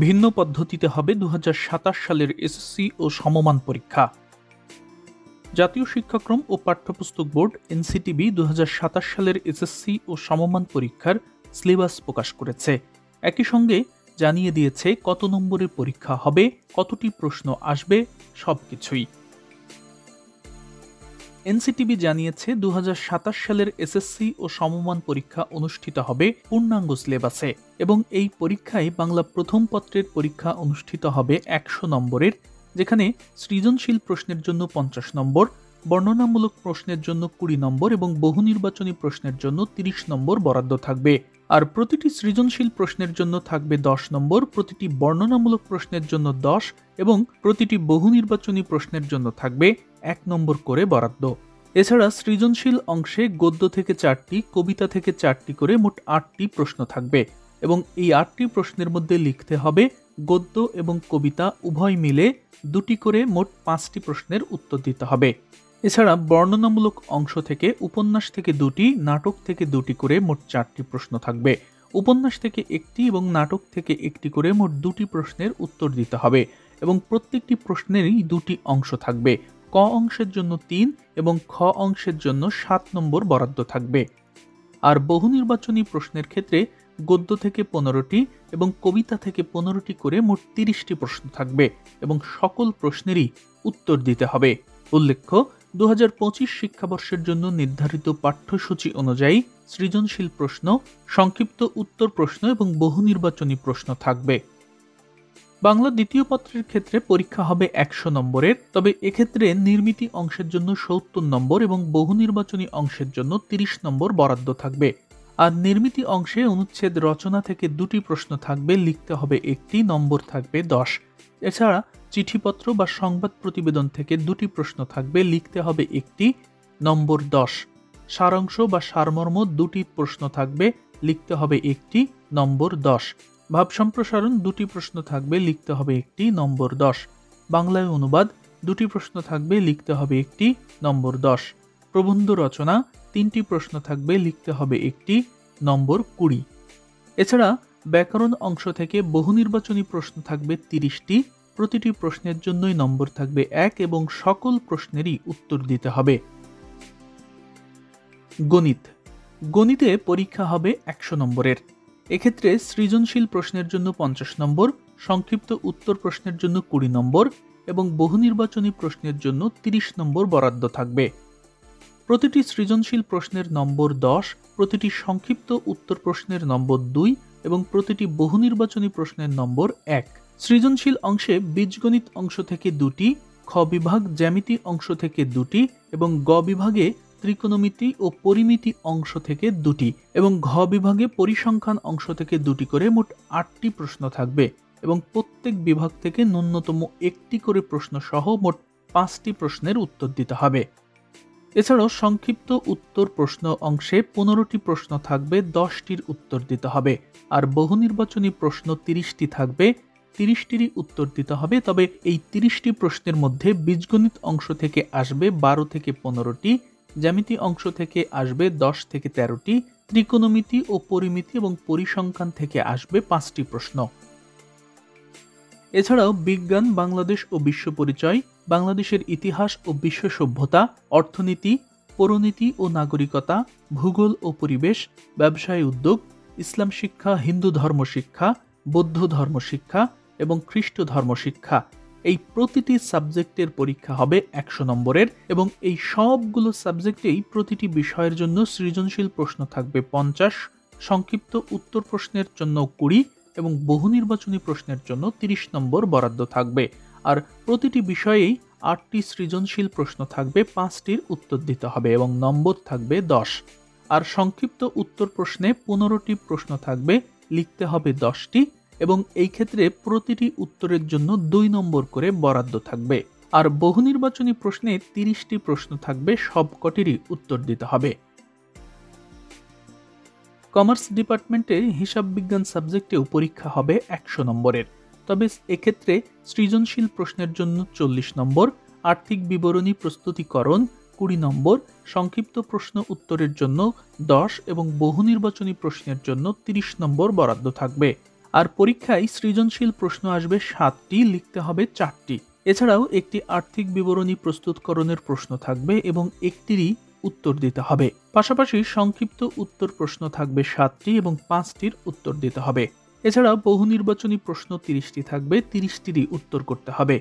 ভিন্ন পদ্ধতিতে হবে 2027 সালের এসএসসি ও সমমান পরীক্ষা। জাতীয় শিক্ষাক্রম ও পাঠ্যপুস্তক বোর্ড এনসিটিবি 2027 সালের এসএসসি ও সমমান পরীক্ষার সিলেবাস প্রকাশ করেছে। একই সঙ্গে জানিয়ে দিয়েছে কত নম্বরের পরীক্ষা হবে, কতটি প্রশ্ন আসবে, সবকিছুই। এনসিটিবি জানিয়েছে 2027 সালের এসএসসি ও সমমান পরীক্ষা অনুষ্ঠিত হবে পূর্ণাঙ্গ সিলেবাসে এবং এই পরীক্ষায় বাংলা প্রথম পত্রের পরীক্ষা অনুষ্ঠিত হবে 100 নম্বরের, যেখানে সৃজনশীল প্রশ্নের জন্য 50 নম্বর, বর্ণনামূলক প্রশ্নের জন্য 20 নম্বর এবং বহু নির্বাচনী প্রশ্নের জন্য 30 নম্বর বরাদ্দ থাকবে। আর প্রতিটি সৃজনশীল প্রশ্নের জন্য থাকবে 10 নম্বর, প্রতিটি বর্ণনামূলক প্রশ্নের জন্য 10 এবং প্রতিটি বহু নির্বাচনী প্রশ্নের জন্য থাকবে 1 নম্বর করে বরাদ্দ। এছাড়া সৃজনশীল অংশে গদ্য থেকে 4টি, কবিতা থেকে 4টি করে মোট 8টি প্রশ্ন থাকবে এবং এই 8টি প্রশ্নের মধ্যে লিখতে হবে গদ্য এবং কবিতা উভয় মিলে 2টি করে মোট 5টি প্রশ্নের উত্তর দিতে হবে। এছাড়া বর্ণনামূলক অংশ থেকে উপন্যাস থেকে 2টি, নাটক থেকে 2টি করে মোট 4টি প্রশ্ন থাকবে। উপন্যাস থেকে 1টি এবং নাটক থেকে 1টি করে মোট 2টি প্রশ্নের উত্তর দিতে হবে এবং প্রত্যেকটি প্রশ্নেরই 2টি অংশ থাকবে। ক অংশের জন্য 3 এবং খ অংশের জন্য 7 নম্বর বরাদ্দ থাকবে। আর বহু নির্বাচনী প্রশ্নের ক্ষেত্রে গদ্য থেকে 15টি এবং কবিতা থেকে 15টি করে মোট 30টি প্রশ্ন থাকবে এবং সকল প্রশ্নেরই উত্তর দিতে হবে। উল্লেখ্য, 2025 শিক্ষাবর্ষের জন্য নির্ধারিত পাঠ্যসূচি অনুযায়ী সৃজনশীল প্রশ্ন, সংক্ষিপ্ত উত্তর প্রশ্ন এবং বহু নির্বাচনী প্রশ্ন থাকবে। বাংলা দ্বিতীয় পত্রের ক্ষেত্রে পরীক্ষা হবে 100 নম্বরের, তবে এক্ষেত্রে নির্মিতি অংশের জন্য 70 নম্বর এবং বহু নির্বাচনী অংশের জন্য 30 নম্বর বরাদ্দ থাকবে। আর নির্মিতি অংশে অনুচ্ছেদ রচনা থেকে 2টি প্রশ্ন থাকবে, লিখতে হবে 1টি, নম্বর থাকবে 10। এছাড়া চিঠিপত্র বা সংবাদ প্রতিবেদন থেকে 2টি প্রশ্ন থাকবে, লিখতে হবে 1টি, নম্বর 10। সারাংশ বা সারমর্ম 2টি প্রশ্ন থাকবে, লিখতে হবে 1টি, নম্বর 10। ভাব সম্প্রসারণ 2টি প্রশ্ন থাকবে, লিখতে হবে 1টি, নম্বর 10। বাংলায় অনুবাদ 2টি প্রশ্ন থাকবে, লিখতে হবে 1টি, নম্বর 10। প্রবন্ধ রচনা 3টি প্রশ্ন থাকবে, লিখতে হবে 1টি, নম্বর 20। এছাড়া ব্যাকরণ অংশ থেকে বহু নির্বাচনী প্রশ্ন থাকবে 30টি, প্রতিটি প্রশ্নের জন্যই নম্বর থাকবে 1 এবং সকল প্রশ্নেরই উত্তর দিতে হবে। গণিতে পরীক্ষা হবে 100 নম্বরের। এক্ষেত্রে সৃজনশীল প্রশ্নের জন্য 50 নম্বর, সংক্ষিপ্ত উত্তর প্রশ্নের জন্য 20 নম্বর এবং বহু নির্বাচনী প্রশ্নের জন্য 30 নম্বর বরাদ্দ থাকবে। প্রতিটি সৃজনশীল প্রশ্নের নম্বর 10, প্রতিটি সংক্ষিপ্ত উত্তর প্রশ্নের নম্বর 2 এবং প্রতিটি বহু নির্বাচনী প্রশ্নের নম্বর 1। সৃজনশীল অংশে বীজগণিত অংশ থেকে 2টি, খ বিভাগ জ্যামিতি অংশ থেকে 2টি এবং গ বিভাগে ত্রিকোণমিতি ও পরিমিতি অংশ থেকে 2টি এবং ঘ বিভাগে পরিসংখ্যান অংশ থেকে 2টি করে মোট 8টি প্রশ্ন থাকবে এবং প্রত্যেক বিভাগ থেকে ন্যূনতম 1টি করে প্রশ্ন সহ মোট 5টি প্রশ্নের উত্তর দিতে হবে। এছাড়াও সংক্ষিপ্ত উত্তর প্রশ্ন অংশে 15টি প্রশ্ন থাকবে, 10টির উত্তর দিতে হবে। আর বহু নির্বাচনী প্রশ্ন 30টি থাকবে, 30টিরই উত্তর দিতে হবে। তবে এই 30টি প্রশ্নের মধ্যে বীজগণিত অংশ থেকে আসবে 12 থেকে 15টি, জ্যামিতি অংশ থেকে আসবে 10 থেকে 13টি, ত্রিকোণমিতি ও পরিমিতি এবং পরিসংখ্যান থেকে আসবে 5টি প্রশ্ন। এছাড়াও বিজ্ঞান, বাংলাদেশ ও বিশ্ব পরিচয়, বাংলাদেশের ইতিহাস ও বিশ্ব সভ্যতা, অর্থনীতি, পৌরনীতি ও নাগরিকতা, ভূগোল ও পরিবেশ, ব্যবসায় উদ্যোগ, ইসলাম শিক্ষা, হিন্দু ধর্ম শিক্ষা, বৌদ্ধ ধর্ম শিক্ষা এবং খ্রিস্ট ধর্ম শিক্ষা, এই প্রতিটি সাবজেক্টের পরীক্ষা হবে 100 নম্বরের এবং এই সবগুলো সাবজেক্টেই প্রতিটি বিষয়ের জন্য সৃজনশীল প্রশ্ন থাকবে 50, সংক্ষিপ্ত উত্তর প্রশ্নের জন্য 20 এবং বহু নির্বাচনী প্রশ্নের জন্য 30 নম্বর বরাদ্দ থাকবে। আর প্রতিটি বিষয়েই 8টি সৃজনশীল প্রশ্ন থাকবে, 5টির উত্তর দিতে হবে এবং নম্বর থাকবে 10। আর সংক্ষিপ্ত উত্তর প্রশ্নে 15টি প্রশ্ন থাকবে, লিখতে হবে 10টি এবং এই ক্ষেত্রে প্রতিটি উত্তরের জন্য 2 নম্বর করে বরাদ্দ থাকবে। আর বহু নির্বাচনী প্রশ্নে 30টি প্রশ্ন থাকবে, সবকটিরই উত্তর দিতে হবে। কমার্স ডিপার্টমেন্টের হিসাব বিজ্ঞান সাবজেক্টেও পরীক্ষা হবে 100 নম্বরের, তবে এক্ষেত্রে সৃজনশীল প্রশ্নের জন্য 40 নম্বর, আর্থিক বিবরণী প্রস্তুতিকরণ 20 নম্বর, সংক্ষিপ্ত প্রশ্ন উত্তরের জন্য 10 এবং বহু নির্বাচনী প্রশ্নের জন্য 30 নম্বর বরাদ্দ থাকবে। আর পরীক্ষায় সৃজনশীল প্রশ্ন আসবে 7টি, লিখতে হবে 4টি। এছাড়াও একটি আর্থিক বিবরণী প্রস্তুতকরণের প্রশ্ন থাকবে এবং একটিরই উত্তর দিতে হবে। পাশাপাশি সংক্ষিপ্ত উত্তর প্রশ্ন থাকবে 7টি এবং 5টির উত্তর দিতে হবে। এছাড়া বহু নির্বাচনী প্রশ্ন 30টি থাকবে, 30টিরই উত্তর করতে হবে।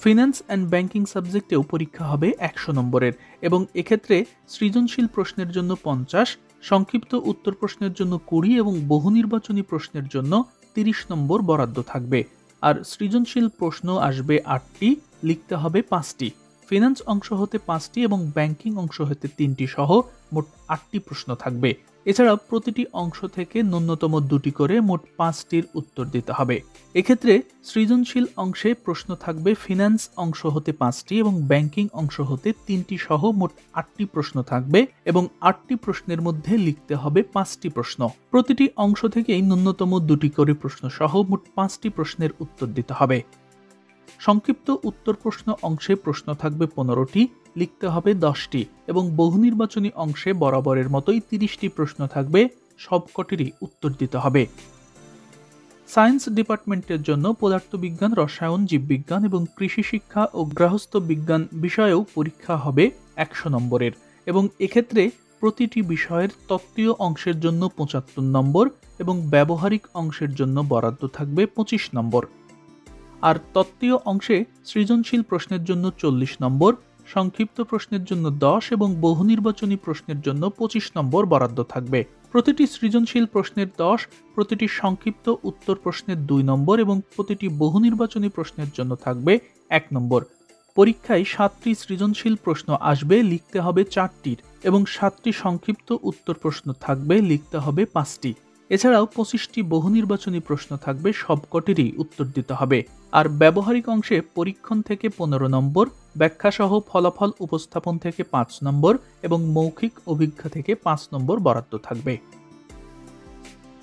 ফিন্যান্স অ্যান্ড ব্যাংকিং সাবজেক্টেও পরীক্ষা হবে 100 নম্বরের এবং এক্ষেত্রে সৃজনশীল প্রশ্নের জন্য 50, সংক্ষিপ্ত উত্তর প্রশ্নের জন্য 20 এবং বহু নির্বাচনী প্রশ্নের জন্য 30 নম্বর বরাদ্দ থাকবে। আর সৃজনশীল প্রশ্ন আসবে 8টি, লিখতে হবে 5টি। ফিন্যান্স অংশ হতে 5টি এবং ব্যাংকিং অংশ হতে 3টি সহ মোট 8টি প্রশ্ন থাকবে। এছাড়া প্রতিটি অংশ থেকে ন্যূনতম 2টি করে মোট 5টির উত্তর দিতে হবে। এক্ষেত্রে সৃজনশীল অংশে প্রশ্ন থাকবে ফিন্যান্স অংশ হতে 5টি এবং ব্যাংকিং অংশ হতে 3টি সহ মোট 8টি প্রশ্ন থাকবে এবং 8টি প্রশ্নের মধ্যে লিখতে হবে 5টি প্রশ্ন। প্রতিটি অংশ থেকেই ন্যূনতম 2টি করে প্রশ্ন সহ মোট 5টি প্রশ্নের উত্তর দিতে হবে। সংক্ষিপ্ত উত্তর প্রশ্ন অংশে প্রশ্ন থাকবে 15টি, লিখতে হবে 10টি এবং বহু নির্বাচনী অংশে বরাবরের মতোই 30টি প্রশ্ন থাকবে, সবকটিরই উত্তর দিতে হবে। সায়েন্স ডিপার্টমেন্টের জন্য পদার্থবিজ্ঞান, রসায়ন, জীববিজ্ঞান এবং কৃষি শিক্ষা ও গৃহস্থ বিজ্ঞান বিষয়েও পরীক্ষা হবে 100 নম্বরের এবং এক্ষেত্রে প্রতিটি বিষয়ের তত্ত্বীয় অংশের জন্য 75 নম্বর এবং ব্যবহারিক অংশের জন্য বরাদ্দ থাকবে 25 নম্বর। আর তত্ত্বীয় অংশে সৃজনশীল প্রশ্নের জন্য 40 নম্বর, সংক্ষিপ্ত প্রশ্নের জন্য 10 এবং বহু নির্বাচনী প্রশ্নের জন্য 25 নম্বর বরাদ্দ থাকবে। প্রতিটি সৃজনশীল প্রশ্নের 10, প্রতিটি সংক্ষিপ্ত উত্তর প্রশ্নের 2 নম্বর এবং প্রতিটি বহু নির্বাচনী প্রশ্নের জন্য থাকবে 1 নম্বর। পরীক্ষায় 7টি সৃজনশীল প্রশ্ন আসবে, লিখতে হবে 4টির এবং 7টি সংক্ষিপ্ত উত্তর প্রশ্ন থাকবে, লিখতে হবে 5টি। এছাড়াও 25টি বহু নির্বাচনী প্রশ্ন থাকবে, সবকটিরই উত্তর দিতে হবে। আর ব্যবহারিক অংশে পরীক্ষণ থেকে 15 নম্বর, ব্যাখ্যাসহ ফলাফল উপস্থাপন থেকে 5 নম্বর এবং মৌখিক অভিজ্ঞতা থেকে 5 নম্বর বরাদ্দ থাকবে।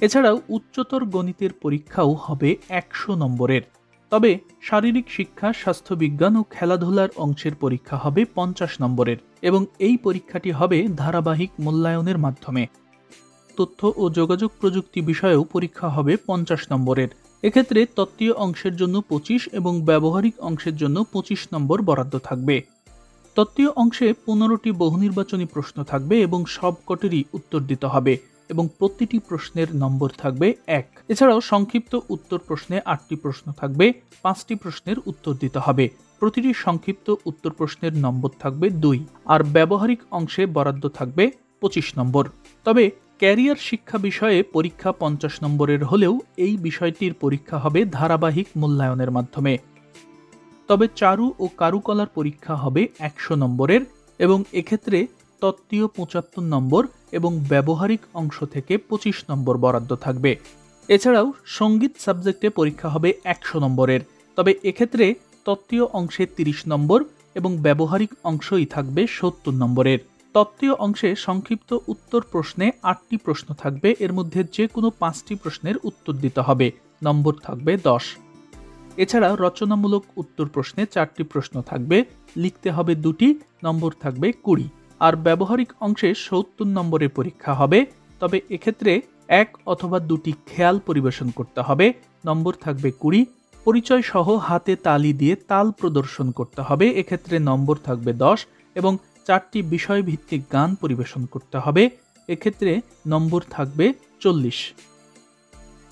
এছাড়াও উচ্চতর গণিতের পরীক্ষাও হবে 100 নম্বরের। তবে শারীরিক শিক্ষা, স্বাস্থ্যবিজ্ঞান ও খেলাধুলার অংশের পরীক্ষা হবে 50 নম্বরের এবং এই পরীক্ষাটি হবে ধারাবাহিক মূল্যায়নের মাধ্যমে। তথ্য ও যোগাযোগ প্রযুক্তি বিষয়েও পরীক্ষা হবে 50 নম্বরের। এক্ষেত্রে তত্ত্বীয় অংশের জন্য 25 এবং ব্যবহারিক অংশের জন্য 25 নম্বর বরাদ্দ থাকবে। তত্ত্বীয় অংশে 15টি বহু নির্বাচনী প্রশ্ন থাকবে এবং সবকটিরই উত্তর দিতে হবে এবং প্রতিটি প্রশ্নের নম্বর থাকবে 1। এছাড়াও সংক্ষিপ্ত উত্তর প্রশ্নে 8টি প্রশ্ন থাকবে, 5টি প্রশ্নের উত্তর দিতে হবে। প্রতিটি সংক্ষিপ্ত উত্তর প্রশ্নের নম্বর থাকবে 2 আর ব্যবহারিক অংশে বরাদ্দ থাকবে 25 নম্বর। তবে ক্যারিয়ার শিক্ষা বিষয়ে পরীক্ষা 50 নম্বরের হলেও এই বিষয়টির পরীক্ষা হবে ধারাবাহিক মূল্যায়নের মাধ্যমে। তবে চারু ও কারুকলার পরীক্ষা হবে 100 নম্বরের এবং এক্ষেত্রে তত্ত্বীয় 75 নম্বর এবং ব্যবহারিক অংশ থেকে 25 নম্বর বরাদ্দ থাকবে। এছাড়াও সঙ্গীত সাবজেক্টে পরীক্ষা হবে 100 নম্বরের, তবে এক্ষেত্রে তত্ত্বীয় অংশে 30 নম্বর এবং ব্যবহারিক অংশই থাকবে 70 নম্বরের। তত্ত্বীয় অংশে সংক্ষিপ্ত উত্তর প্রশ্নে 8টি প্রশ্ন থাকবে, এর মধ্যে যে কোনো 5টি প্রশ্নের উত্তর দিতে হবে, নম্বর থাকবে 10। এছাড়া রচনামূলক উত্তর প্রশ্নে 4টি প্রশ্ন থাকবে, লিখতে হবে 2টি, নম্বর থাকবে 20। আর ব্যবহারিক অংশে 70 নম্বরের পরীক্ষা হবে, তবে এক্ষেত্রে 1 অথবা 2টি খেয়াল পরিবেশন করতে হবে, নম্বর থাকবে 20। পরিচয় সহ হাতে তালি দিয়ে তাল প্রদর্শন করতে হবে, এক্ষেত্রে নম্বর থাকবে 10 এবং 4টি বিষয়ভিত্তিক গান পরিবেশন করতে হবে, এক্ষেত্রে নম্বর থাকবে 40।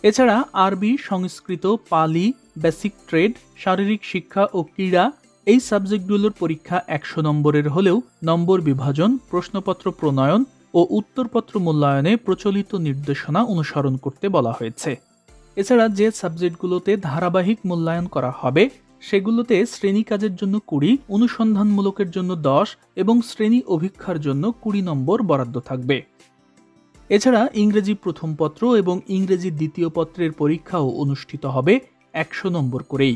এছাড়া আরবি, সংস্কৃত, পালি, বেসিক ট্রেড, শারীরিক শিক্ষা ও ক্রীড়া এই সাবজেক্টগুলোর পরীক্ষা 100 নম্বরের হলেও নম্বর বিভাজন, প্রশ্নপত্র প্রণয়ন ও উত্তরপত্র মূল্যায়নে প্রচলিত নির্দেশনা অনুসরণ করতে বলা হয়েছে। এছাড়া যে সাবজেক্টগুলোতে ধারাবাহিক মূল্যায়ন করা হবে সেগুলোতে শ্রেণী কাজের জন্য 20, অনুসন্ধানমূলকের জন্য 10 এবং শ্রেণী অভিক্ষার জন্য 20 নম্বর বরাদ্দ থাকবে। এছাড়া ইংরেজি প্রথম পত্র এবং ইংরেজি দ্বিতীয় পত্রের পরীক্ষাও অনুষ্ঠিত হবে 100 নম্বর করেই।